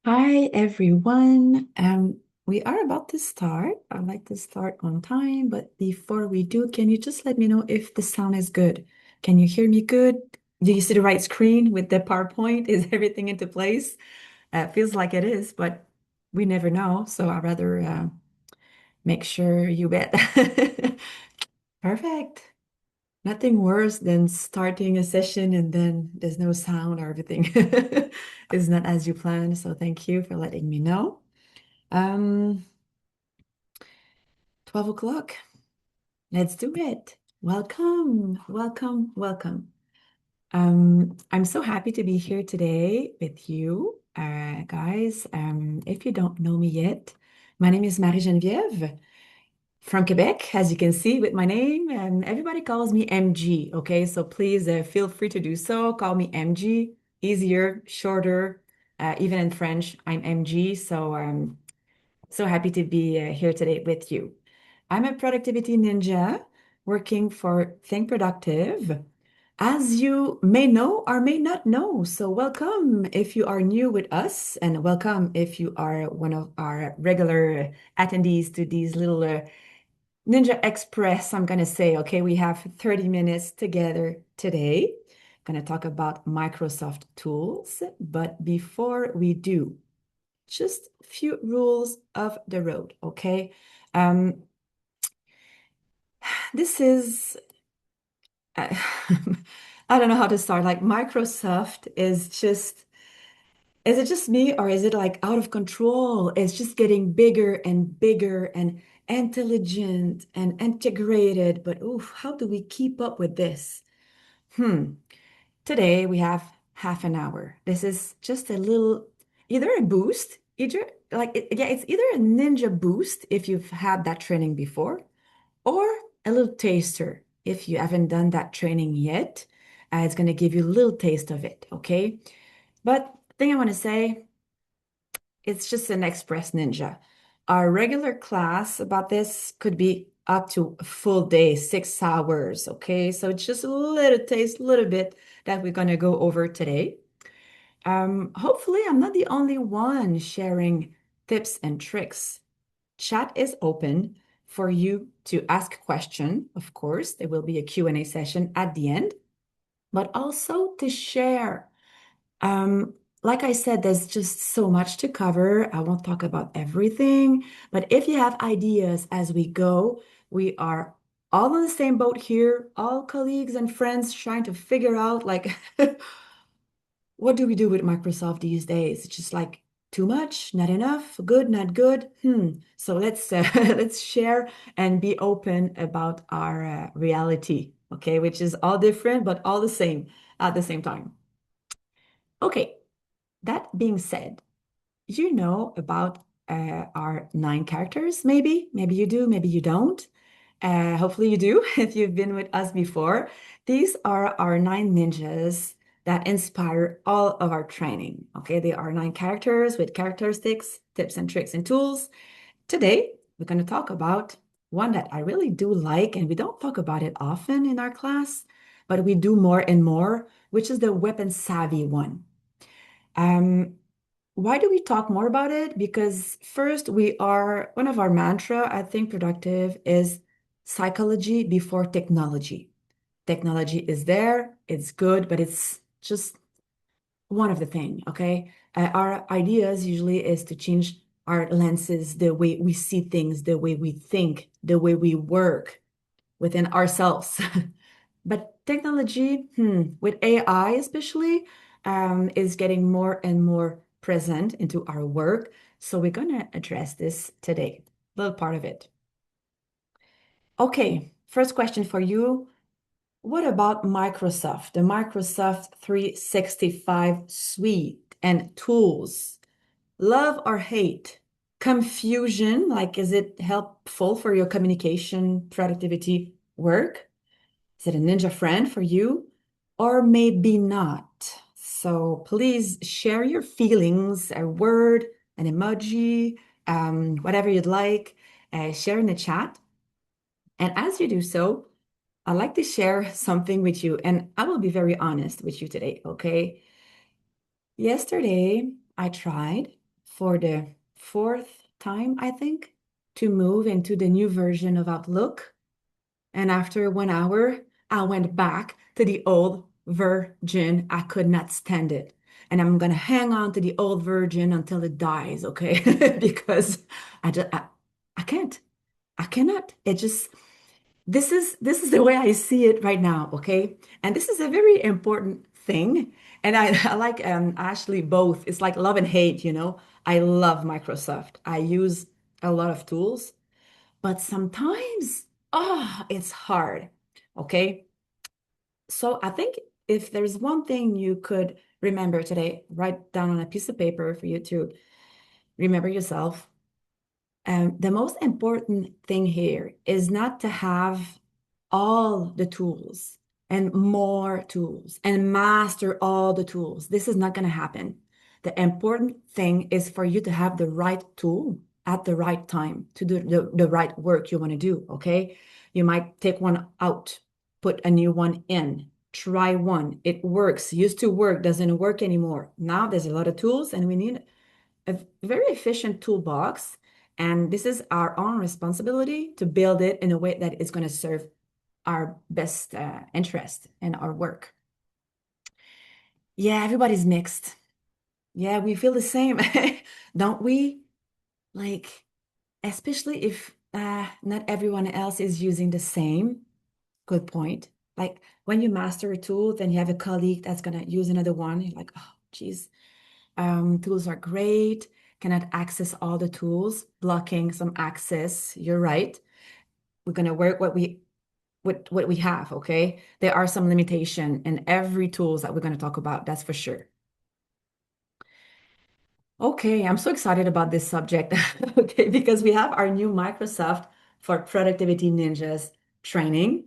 Hi everyone. We are about to start. I'd like to start on time, but before we do, can you just let me know if the sound is good? Can you hear me good? Do you see the right screen with the PowerPoint? Is everything into place? Feels like it is, but we never know. So I'd rather make sure you bet. Perfect. Nothing worse than starting a session and then there's no sound or everything is not as you planned. So thank you for letting me know. Um, 12 o'clock. Let's do it. Welcome, welcome, welcome. I'm so happy to be here today with you, guys. If you don't know me yet, my name is Marie-Genevieve from Quebec, as you can see with my name, and everybody calls me MG. Okay, so please feel free to do so. Call me MG, easier, shorter. Even in French, I'm MG. So happy to be here today with you. I'm a productivity ninja working for Think Productive, as you may know or may not know. So, welcome if you are new with us, and welcome if you are one of our regular attendees to these little Ninja Express. I'm going to say, okay, we have 30 minutes together today. Going to talk about Microsoft tools. But before we do, just a few rules of the road, okay? Um, this is, uh, I don't know how to start. Like Microsoft is just, is it just me or is it like out of control? It's just getting bigger and bigger and intelligent and integrated. But oof, how do we keep up with this? Hmm. Today we have half an hour. This is just a little, either a boost, either yeah, it's either a ninja boost if you've had that training before, or a little taster if you haven't done that training yet. It's going to give you a little taste of it, okay? But the thing I want to say, it's just an express ninja. Our regular class about this could be up to a full day, 6 hours, okay? So it's just a little taste, a little bit that we're going to go over today. Hopefully, I'm not the only one sharing tips and tricks. Chat is open for you to ask question. Of course, there will be a Q&A session at the end, but also to share. Um, like I said, there's just so much to cover. I won't talk about everything, but if you have ideas as we go, we are all in the same boat here, all colleagues and friends trying to figure out like what do we do with Microsoft these days? It's just like too much, not enough, good, not good. So let's let's share and be open about our reality, okay? Which is all different but all the same at the same time. Okay, that being said, you know about our 9 characters, maybe? Maybe you do, maybe you don't. Hopefully you do if you've been with us before. These are our 9 ninjas that inspire all of our training. Okay, they are 9 characters with characteristics, tips and tricks and tools. Today, we're going to talk about one that I really do like, and we don't talk about it often in our class, but we do more and more, which is the weapon savvy one. Um, why do we talk more about it? Because first, we are one of our mantra, I think productive is psychology before technology. Technology is there, it's good, but it's just one of the thing, okay? Our ideas usually is to change our lenses, the way we see things, the way we think, the way we work within ourselves. But technology, with AI especially, is getting more and more present into our work. So we're going to address this today, a little part of it. Okay, first question for you. What about Microsoft, the Microsoft 365 suite and tools? Love or hate? Confusion, like is it helpful for your communication, productivity, work? Is it a ninja friend for you? Or maybe not. So please share your feelings, a word, an emoji, whatever you'd like, share in the chat. And as you do so, I'd like to share something with you, and I will be very honest with you today, okay? Yesterday, I tried. for the fourth time, I think, to move into the new version of Outlook. And after 1 hour, I went back to the old version. I could not stand it. And I'm gonna hang on to the old version until it dies, okay? Because I can't. I cannot. It just this is the way I see it right now, okay? And this is a very important thing. And I like Ashley both. It's like love and hate, you know. I love Microsoft. I use a lot of tools, but sometimes, oh, it's hard. Okay. So I think if there's one thing you could remember today, write down on a piece of paper for you to remember yourself. The most important thing here is not to have all the tools and more tools and master all the tools. This is not going to happen. The important thing is for you to have the right tool at the right time to do the right work you want to do. Okay. You might take one out, put a new one in, try one. It works, used to work, doesn't work anymore. Now there's a lot of tools and we need a very efficient toolbox. And this is our own responsibility to build it in a way that is going to serve our best interest in our work. Yeah, everybody's mixed. Yeah, we feel the same, don't we? Like, especially if not everyone else is using the same. Good point. Like when you master a tool, then you have a colleague that's gonna use another one. You're like, oh, geez, tools are great. Cannot access all the tools, blocking some access. You're right. We're gonna work what we have, okay? There are some limitation in every tools that we're going to talk about, that's for sure. Okay, I'm so excited about this subject, okay, because we have our new Microsoft for Productivity Ninjas training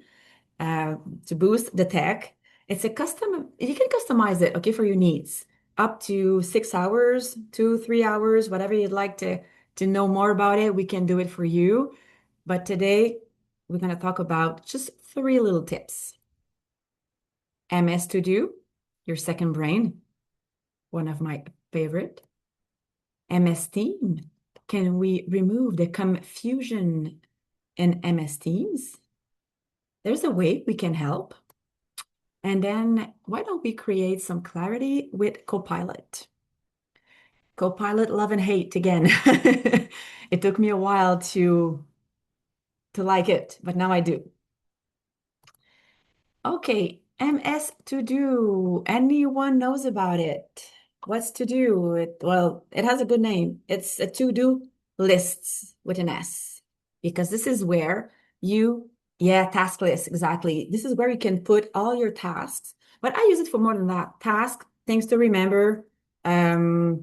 uh, to boost the tech. It's a custom, you can customize it, okay, for your needs, up to 6 hours, 2, 3 hours, whatever you'd like to know more about it, we can do it for you. But today, we're going to talk about just 3 little tips. MS to do, your second brain, one of my favorite. MS Team, can we remove the confusion in MS Teams? There's a way we can help. And then why don't we create some clarity with Copilot? Copilot love and hate again. It took me a while to like it, but now I do. Okay, MS to do. Anyone knows about it? What's to do? Well, it has a good name. It's a to-do lists with an S because this is where yeah, task list, exactly. This is where you can put all your tasks, but I use it for more than that. Task, things to remember,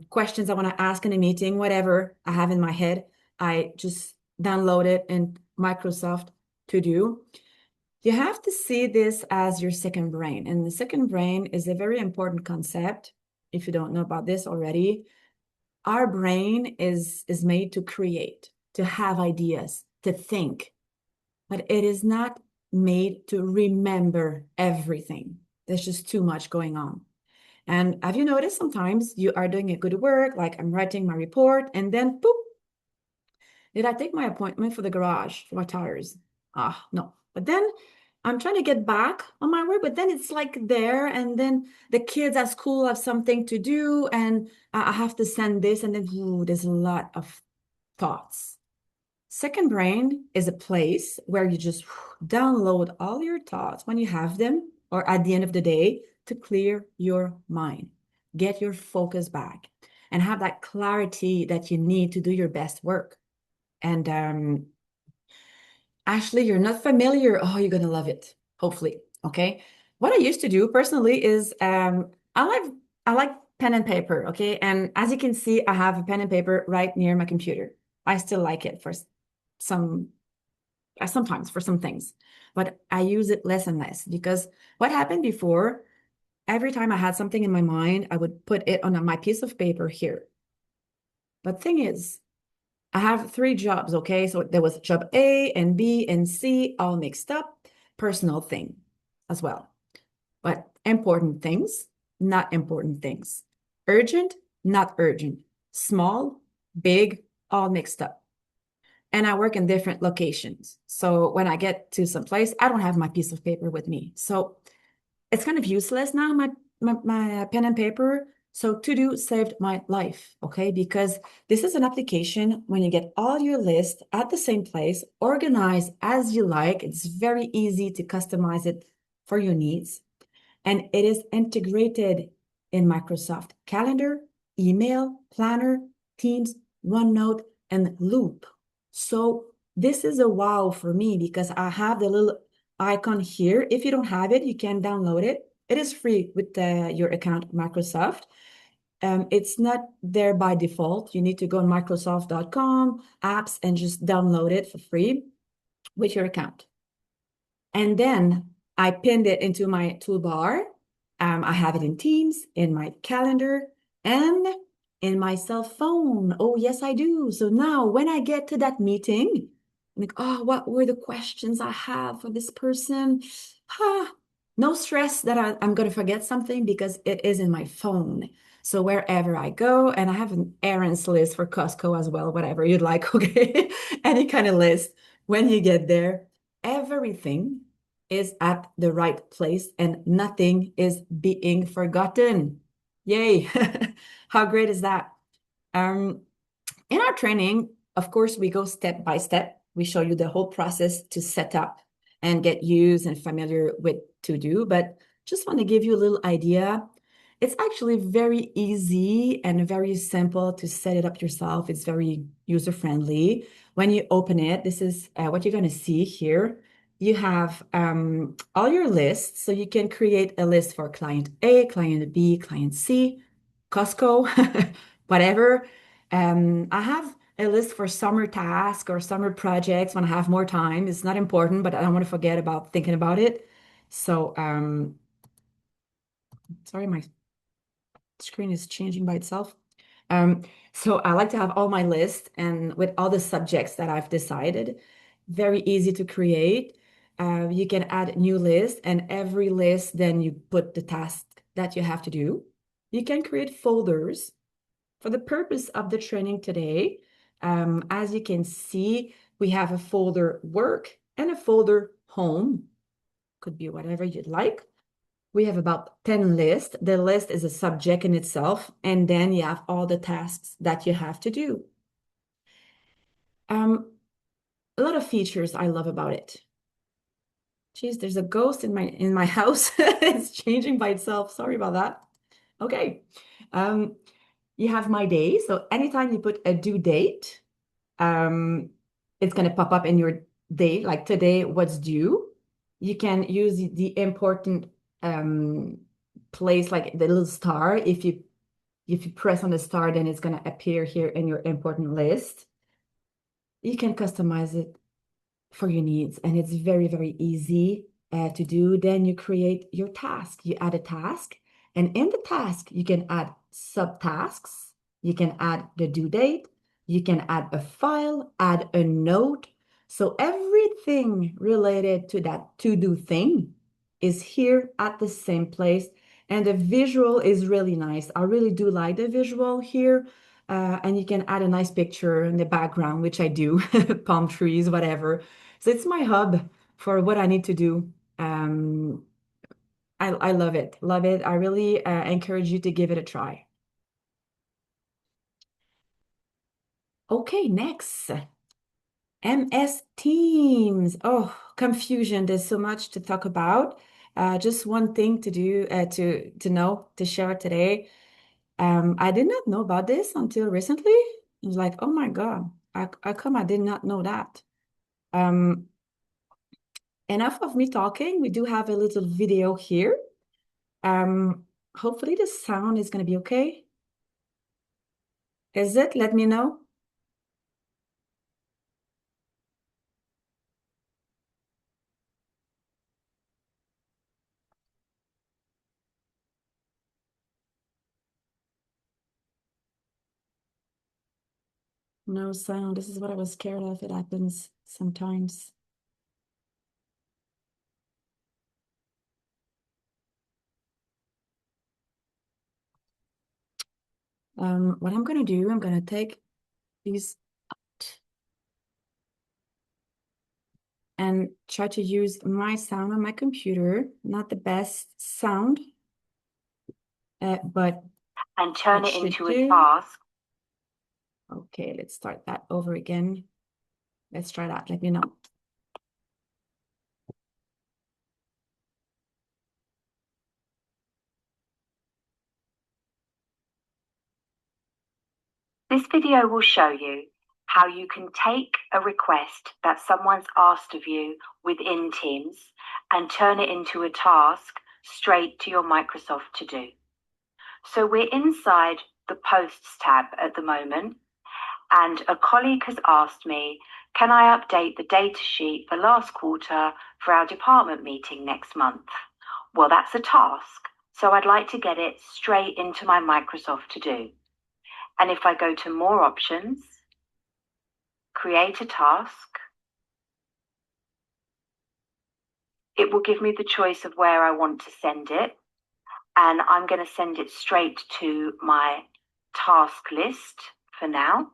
questions I want to ask in a meeting, whatever I have in my head. I just download it in Microsoft To Do. You have to see this as your second brain. And the second brain is a very important concept. If you don't know about this already, our brain is made to create, to have ideas, to think, but it is not made to remember everything. There's just too much going on. And have you noticed sometimes you are doing a good work, like I'm writing my report, and then boop, did I take my appointment for the garage for my tires? Ah, no. But then I'm trying to get back on my work, but then it's like there, and then the kids at school have something to do, and I have to send this, and then ooh, there's a lot of thoughts. Second brain is a place where you just download all your thoughts when you have them, or at the end of the day, to clear your mind, get your focus back, and have that clarity that you need to do your best work. And Ashley, you're not familiar. Oh, you're gonna love it, hopefully. Okay. What I used to do personally is I like pen and paper, okay? And as you can see, I have a pen and paper right near my computer. I still like it for some sometimes for some things, but I use it less and less because what happened before, every time I had something in my mind, I would put it on my piece of paper here. But thing is, I have 3 jobs, okay? So there was job A and B and C all mixed up, personal thing as well. But important things, not important things. Urgent, not urgent. Small, big, all mixed up. And I work in different locations. So when I get to some place, I don't have my piece of paper with me. So it's kind of useless now, my pen and paper. So To Do saved my life, okay? Because this is an application when you get all your list at the same place, organized as you like. It's very easy to customize it for your needs. And it is integrated in Microsoft Calendar, email, planner, Teams, OneNote, and Loop. So this is a wow for me because I have the little icon here. If you don't have it, you can download it. It is free with your account Microsoft. It's not there by default. You need to go on Microsoft.com, apps, and just download it for free with your account. And then I pinned it into my toolbar. I have it in Teams, in my calendar, and in my cell phone. Oh, yes, I do. So now when I get to that meeting, I'm like, oh, what were the questions I have for this person? Ah, no stress that I'm going to forget something because it is in my phone. So wherever I go, and I have an errands list for Costco as well, whatever you'd like, okay? Any kind of list. When you get there, everything is at the right place and nothing is being forgotten. Yay. How great is that? Um, in our training, of course, we go step by step. We show you the whole process to set up and get used and familiar with To Do, but just want to give you a little idea. It's actually very easy and very simple to set it up yourself. It's very user-friendly. When you open it, this is what you're going to see here. You have all your lists, so you can create a list for client A, client B, client C, Costco, whatever. I have a list for summer tasks or summer projects when I have more time. It's not important, but I don't want to forget about thinking about it. So, sorry, my screen is changing by itself. Um, so I like to have all my list and with all the subjects that I've decided, very easy to create. You can add new list and every list, then you put the task that you have to do. You can create folders for the purpose of the training today. As you can see, we have a folder work and a folder home. Could be whatever you'd like. We have about 10 lists. The list is a subject in itself, and then you have all the tasks that you have to do. A lot of features I love about it. Geez, there's a ghost in my house. It's changing by itself. Sorry about that. Okay. Um, you have my day. So anytime you put a due date, um, it's going to pop up in your day, like today, what's due. You can use the important um, place, like the little star. If you press on the star, then it's going to appear here in your important list. You can customize it for your needs, and it's very, very easy to do. Then you create your task. You add a task, and in the task, you can add subtasks. You can add the due date. You can add a file, add a note. So everything related to that to-do thing is here at the same place. And the visual is really nice. I really do like the visual here. And you can add a nice picture in the background, which I do, palm trees, whatever. So it's my hub for what I need to do. Um, I love it. Love it. I really encourage you to give it a try. Okay, next. MS Teams. Oh, confusion. There's so much to talk about. Just one thing to do, to know, to share today. I did not know about this until recently. I was like, oh my God, how come I did not know that? Um, enough of me talking. We do have a little video here. Hopefully the sound is going to be okay. Is it? Let me know. No sound. This is what I was scared of. It happens sometimes. What I'm going to do, I'm going to take these and try to use my sound on my computer. Not the best sound, but and turn it it should into a do. task. Okay, let's start that over again. Let's try that. Let me know. This video will show you how you can take a request that someone's asked of you within Teams and turn it into a task straight to your Microsoft To Do. So we're inside the Posts tab at the moment, and a colleague has asked me, can I update the data sheet for last quarter for our department meeting next month? Well, that's a task, so I'd like to get it straight into my Microsoft To Do. And if I go to more options, create a task, it will give me the choice of where I want to send it. And I'm going to send it straight to my task list for now.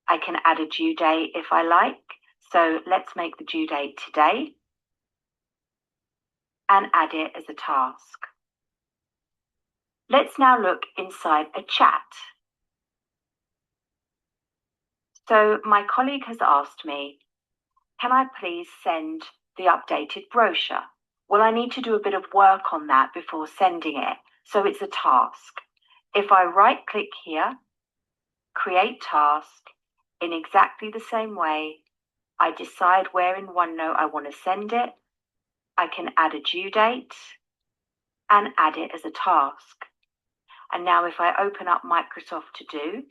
I can add a due date if I like. So let's make the due date today and add it as a task. Let's now look inside a chat. So my colleague has asked me, can I please send the updated brochure? Well, I need to do a bit of work on that before sending it, so it's a task. If I right click here, create task, in exactly the same way, I decide where in OneNote I want to send it. I can add a due date and add it as a task. And now if I open up Microsoft To Do,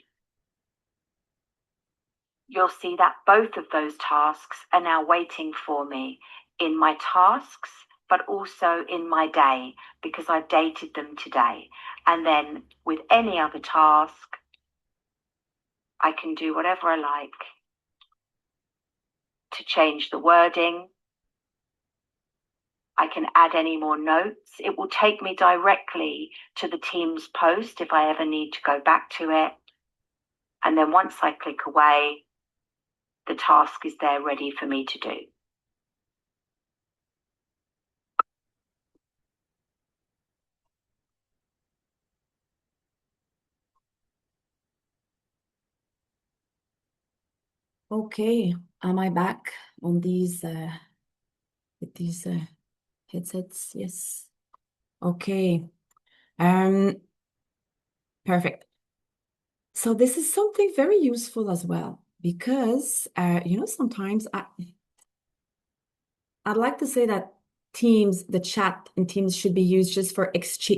you'll see that both of those tasks are now waiting for me in my tasks, but also in my day, because I've dated them today. And then with any other task, I can do whatever I like to change the wording. I can add any more notes. It will take me directly to the Teams post if I ever need to go back to it. And then once I click away, the task is there ready for me to do. Okay, am I back on these with these headsets? Yes. Okay. Um, Perfect. So this is something very useful as well because sometimes I'd like to say that Teams, the chat in Teams should be used just for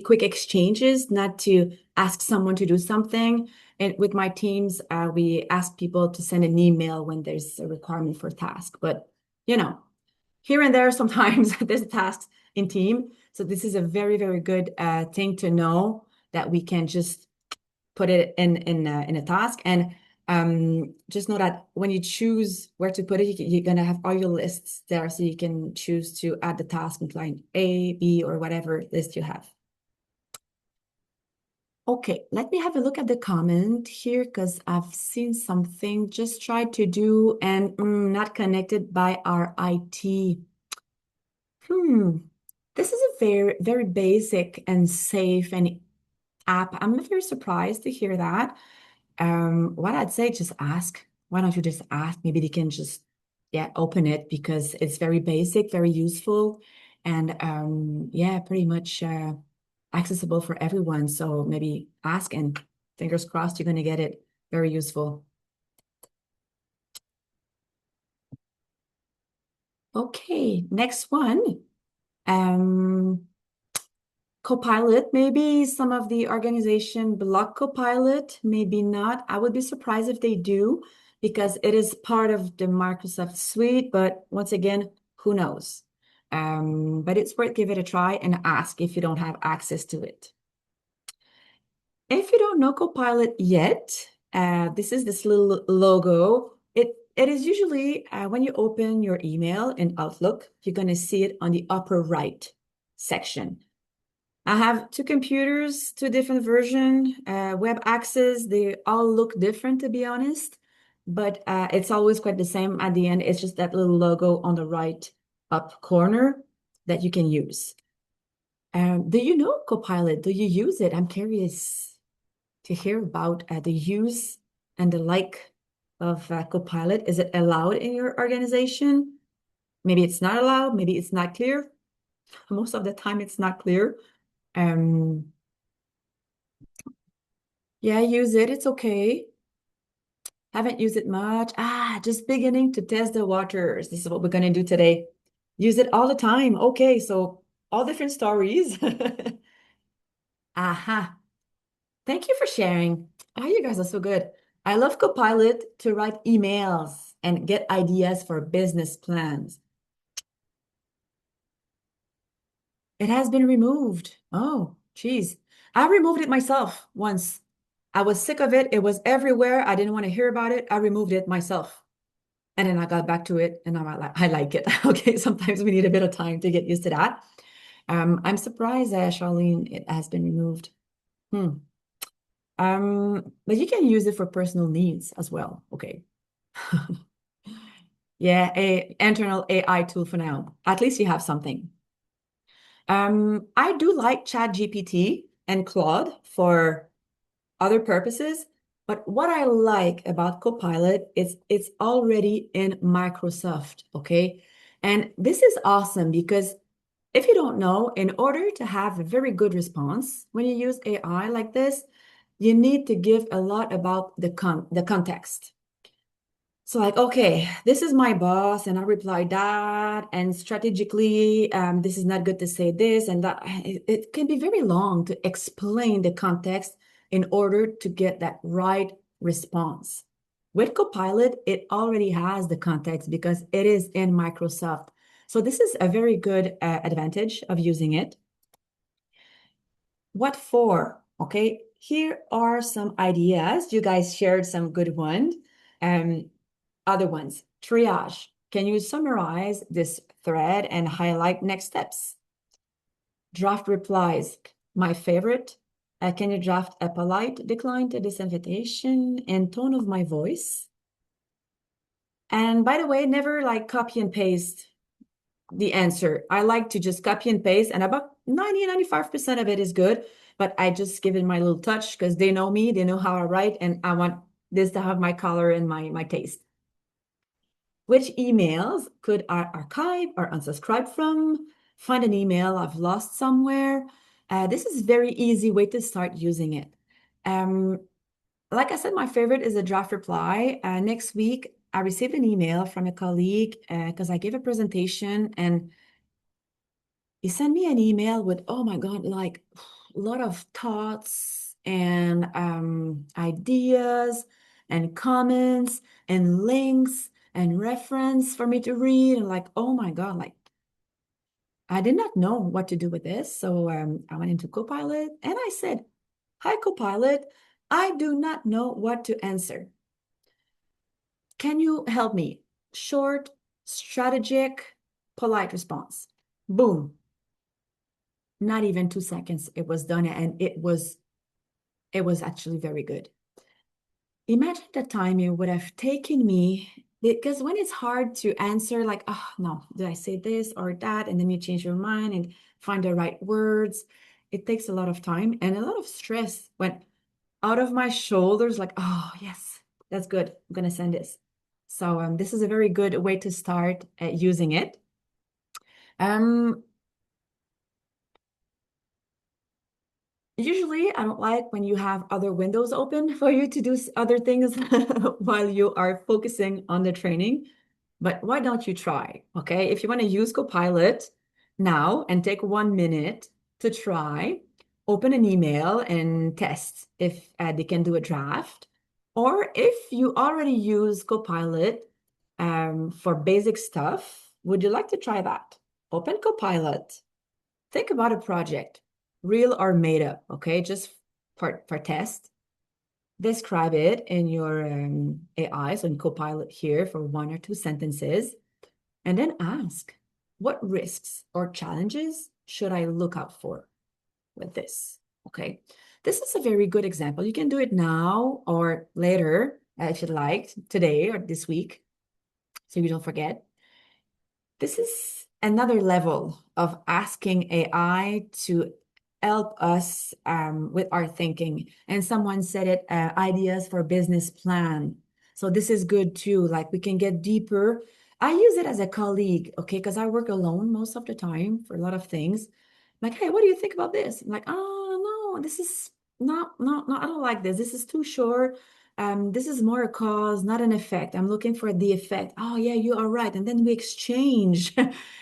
quick exchanges, not to ask someone to do something. And with my teams, we ask people to send an email when there's a requirement for a task. But here and there, sometimes there's tasks in team. So this is a very, very good thing to know that we can just put it in a task. And just know that when you choose where to put it, you're going to have all your lists there. So you can choose to add the task in line A, B, or whatever list you have. Okay, let me have a look at the comment here because I've seen something just tried to do and not connected by our IT. This is a very, very basic and safe and app. I'm very surprised to hear that. What I'd say, just ask. Why don't you just ask? Maybe they can just, yeah, open it because it's very basic, very useful, and yeah, pretty much accessible for everyone. So maybe ask and fingers crossed you're going to get it. Very useful. Okay, next one. Um, Copilot, maybe some of the organization block Copilot, maybe not. I would be surprised if they do because it is part of the Microsoft suite, but once again, who knows? But it's worth give it a try and ask if you don't have access to it. If you don't know Copilot yet, this is this little logo. It is usually when you open your email in Outlook, you're going to see it on the upper right section. I have two computers, two different version, web access. They all look different, to be honest, but it's always quite the same at the end. It's just that little logo on the right up corner that you can use. Do you know Copilot? Do you use it? I'm curious to hear about the use and the like of Copilot. Is it allowed in your organization? Maybe it's not allowed. Maybe it's not clear. Most of the time, it's not clear. Um, yeah, use it. It's okay. Haven't used it much. Just beginning to test the waters. This is what we're going to do today. Use it all the time. Okay, so all different stories. Aha. Thank you for sharing. Oh, you guys are so good. I love Copilot to write emails and get ideas for business plans. It has been removed. Oh, geez. I removed it myself once. I was sick of it. It was everywhere. I didn't want to hear about it. I removed it myself. And then I got back to it and I like it. Okay, sometimes we need a bit of time to get used to that. I'm surprised, Charlene, it has been removed. Hmm. But you can use it for personal needs as well. Okay. Yeah, a internal AI tool for now. At least you have something. I do like ChatGPT and Claude for other purposes, but what I like about Copilot is it's already in Microsoft, okay? And this is awesome because if you don't know, in order to have a very good response when you use AI like this, you need to give a lot about the context. So like, okay, this is my boss, and I reply that, and strategically, this is not good to say this and that. It can be very long to explain the context in order to get that right response. With Copilot, it already has the context because it is in Microsoft. So this is a very good advantage of using it. What for? Okay, here are some ideas. You guys shared some good ones. Um, Other ones, triage. Can you summarize this thread and highlight next steps? Draft replies. My favorite. Can you draft a polite decline to this invitation and tone of my voice? And by the way, never like copy and paste the answer. I like to just copy and paste, and about 95% of it is good, but I just give it my little touch because they know me, they know how I write, and I want this to have my color and my taste. Which emails could I archive or unsubscribe from? Find an email I've lost somewhere. This is a very easy way to start using it. Um, like I said, my favorite is a draft reply. Next week, I received an email from a colleague because I gave a presentation and he sent me an email with, oh my God, like a lot of thoughts and ideas and comments and links and reference for me to read. And like, oh my God, like I did not know what to do with this. So I went into Copilot and I said, hi, Copilot, I do not know what to answer. Can you help me? Short, strategic, polite response. Boom. Not even 2 seconds, it was done, and it was actually very good. Imagine the time it would have taken me, because when it's hard to answer, like, oh no, did I say this or that? And then you change your mind and find the right words. It takes a lot of time and a lot of stress went out of my shoulders, like, oh yes, that's good. I'm gonna send this. So this is a very good way to start using it. Um, Usually, I don't like when you have other windows open for you to do other things while you are focusing on the training. But why don't you try? Okay, if you want to use Copilot now and take 1 minute to try, open an email and test if they can do a draft. Or if you already use Copilot for basic stuff, would you like to try that? Open Copilot. Think about a project, real or made up, okay? Just for test. Describe it in your AI, so in Copilot here for 1 or 2 sentences, and then ask, what risks or challenges should I look out for? with this. Okay. This is a very good example. You can do it now or later if you'd like, today or this week, so you don't forget. This is another level of asking AI to help us with our thinking. And someone said it, ideas for business plan. So this is good too. Like we can get deeper. I use it as a colleague, okay, because I work alone most of the time for a lot of things. Like, hey, what do you think about this? I'm like, oh no, this is no, I don't like this. This is too short. This is more a cause, not an effect. I'm looking for the effect. Oh, yeah, you are right. And then we exchange.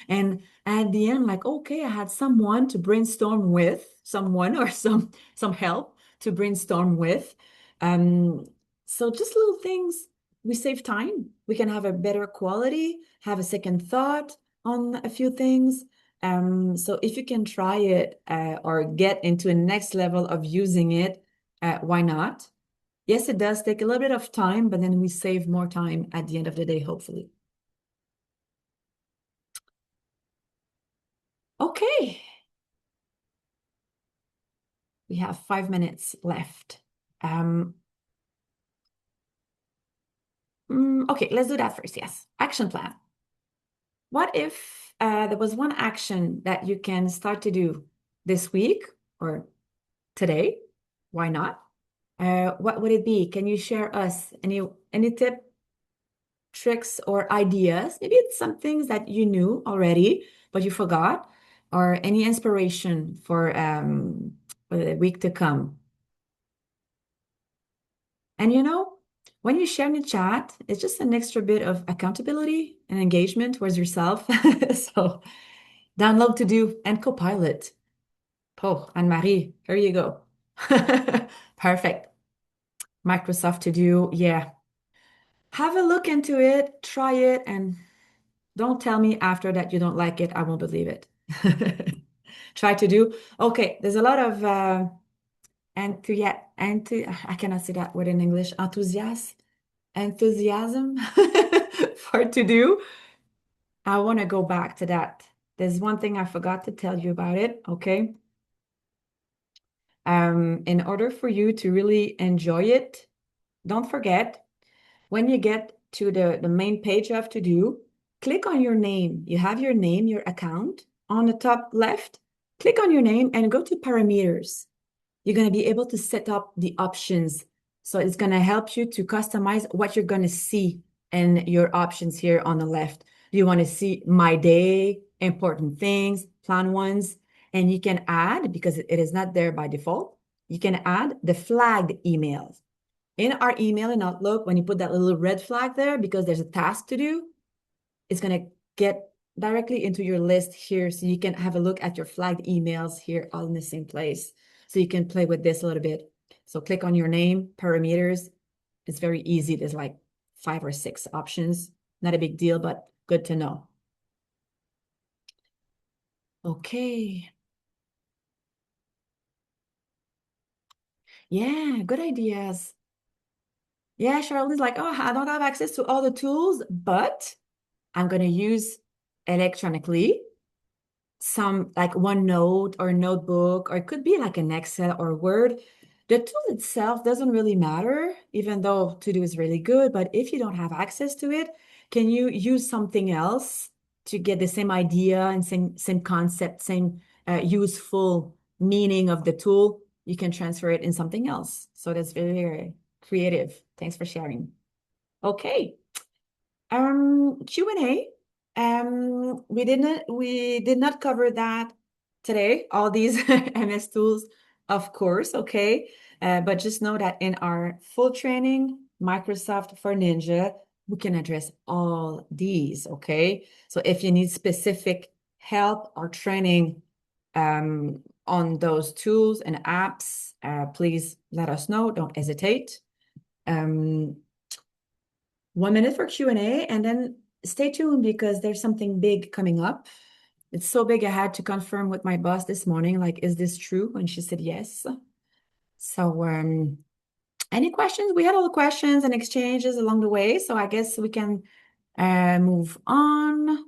And at the end, like, okay, I had someone to brainstorm with, someone or some help to brainstorm with. Um, so just little things, we save time. We can have a better quality, have a second thought on a few things. So if you can try it or get into a next level of using it, why not? Yes, it does take a little bit of time, but then we save more time at the end of the day, hopefully. Okay, we have 5 minutes left. Um, okay, let's do that first. Yes, action plan. What if there was one action that you can start to do this week or today? Why not? What would it be? Can you share us any tip, tricks, or ideas? Maybe it's some things that you knew already, but you forgot, or any inspiration for the week to come. And when you share in the chat, it's just an extra bit of accountability and engagement towards yourself. So download to do and Copilot. Oh, Anne-Marie, here you go. Perfect. Microsoft To Do, yeah. Have a look into it, try it, and don't tell me after that you don't like it. I won't believe it. Try to do. Okay, there's a lot of I cannot say that word in English. Enthusiasm for to do. I want to go back to that. There's one thing I forgot to tell you about it, okay? In order for you to really enjoy it, don't forget when you get to the main page of to do, click on your name. You have your name, your account on the top left. Click on your name and go to parameters. You're going to be able to set up the options. So it's going to help you to customize what you're going to see in your options here on the left. Do you want to see my day, important things, plan ones? And you can add, because it is not there by default, you can add the flagged emails. In our email in Outlook, when you put that little red flag there, because there's a task to do, it's going to get directly into your list here. So you can have a look at your flagged emails here all in the same place. So you can play with this a little bit. So click on your name, parameters. It's very easy. There's like 5 or 6 options. Not a big deal, but good to know. Okay. Yeah, good ideas. Yeah, Charlotte's like, oh, I don't have access to all the tools, but I'm going to use electronically some like OneNote or notebook, or it could be like an Excel or Word. The tool itself doesn't really matter, even though To Do is really good. But if you don't have access to it, can you use something else to get the same idea and same concept, same useful meaning of the tool? You can transfer it in something else. So that's very, very creative. Thanks for sharing. Okay. Q&A. We did not cover that today, all these MS tools, of course, okay. But just know that in our full training, Microsoft for Ninja, we can address all these, okay? So if you need specific help or training on those tools and apps, please let us know. Don't hesitate. 1 minute for Q&A, and then stay tuned because there's something big coming up. It's so big I had to confirm with my boss this morning, like, is this true? And she said yes. So any questions? We had all the questions and exchanges along the way, so I guess we can move on.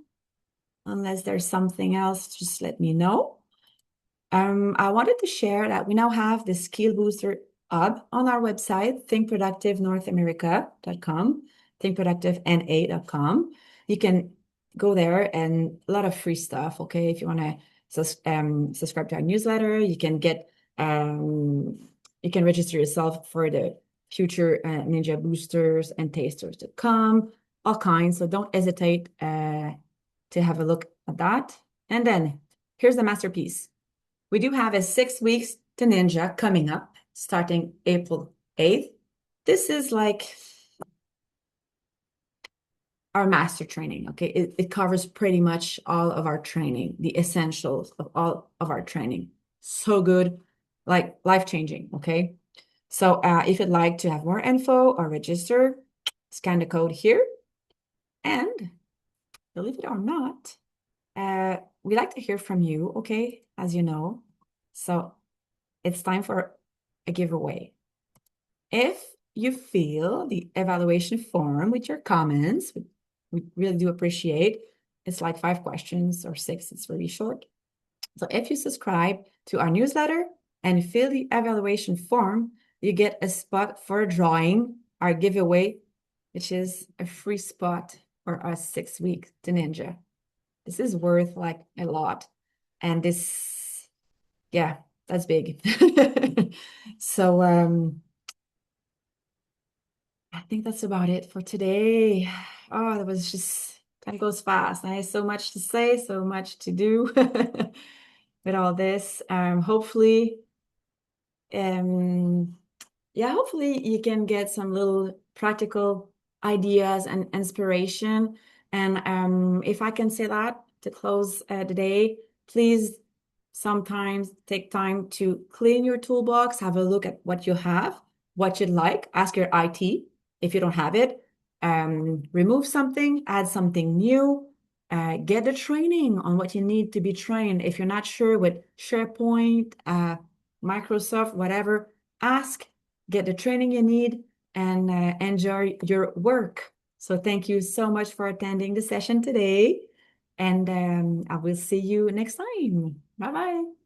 Unless there's something else, just let me know. I wanted to share that we now have the Skill Booster hub on our website, thinkproductivenorthamerica.com, thinkproductivena.com. You can go there and a lot of free stuff, okay? If you want to subscribe to our newsletter, you can register yourself for the future Ninja boosters and tasters to come, all kinds. So don't hesitate to have a look at that. And then here's the masterpiece. We do have a 6 weeks to Ninja coming up starting April 8th. This is like our master training, okay? It covers pretty much all of our training, the essentials of all of our training. So good, like life-changing, okay? So if you'd like to have more info or register, scan the code here. And believe it or not, we like to hear from you, okay? As you know. So it's time for a giveaway. If you fill the evaluation form with your comments, we really do appreciate. It's like 5 questions or 6, it's really short. So if you subscribe to our newsletter and fill the evaluation form, you get a spot for drawing our giveaway, which is a free spot for our 6 week to Ninja. This is worth like a lot. And this, yeah, that's big. So I think that's about it for today. Oh, that was just kind of goes fast. I have so much to say, so much to do with all this. Hopefully, um, yeah, hopefully you can get some little practical ideas and inspiration. And if I can say that to close the day, please sometimes take time to clean your toolbox, have a look at what you have, what you'd like, ask your IT if you don't have it, remove something, add something new, get the training on what you need to be trained. If you're not sure with SharePoint, Microsoft, whatever, ask, get the training you need, and enjoy your work. So thank you so much for attending the session today, and I will see you next time. Bye bye.